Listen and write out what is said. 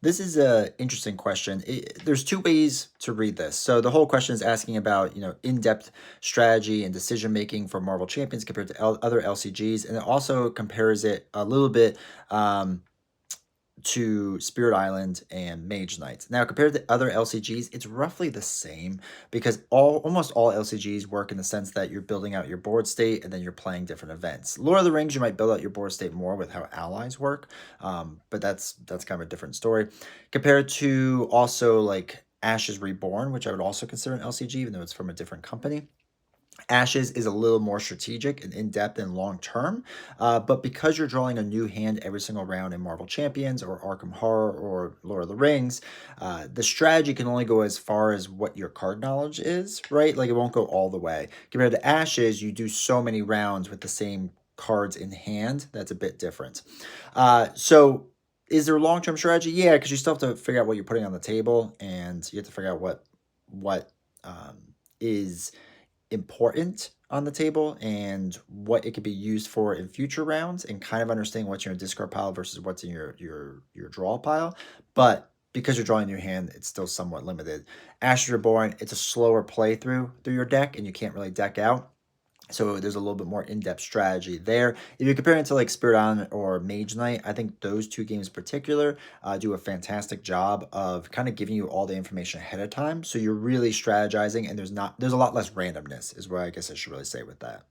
This is a interesting question. There's two ways to read this. So the whole question is asking about, in-depth strategy and decision making for Marvel Champions compared to other LCGs, and it also compares it a little bit um, to Spirit Island and Mage Knight. Now, compared to other LCGs, it's roughly the same because almost all LCGs work in the sense that you're building out your board state and then you're playing different events. Lord of the Rings, you might build out your board state more with how allies work, but that's kind of a different story. Compared to also like Ashes Reborn, which I would also consider an LCG, even though it's from a different company. Ashes is a little more strategic and in-depth and long-term, but because you're drawing a new hand every single round in Marvel Champions or Arkham Horror or Lord of the Rings, the strategy can only go as far as what your card knowledge is, right? Like it won't go all the way. Compared to Ashes, you do so many rounds with the same cards in hand, that's a bit different. So is there a long-term strategy? Yeah, because you still have to figure out what you're putting on the table, and you have to figure out what is important on the table and what it could be used for in future rounds, and kind of understanding what's in your discard pile versus what's in your draw pile. But because you're drawing your hand, it's still somewhat limited. Ashes Reborn, it's a slower playthrough through your deck, and you can't really deck out. So there's a little bit more in-depth strategy there. If you compare it to like Spirit Island or Mage Knight, I think those two games in particular do a fantastic job of kind of giving you all the information ahead of time. So you're really strategizing, and there's a lot less randomness, is what I guess I should really say with that.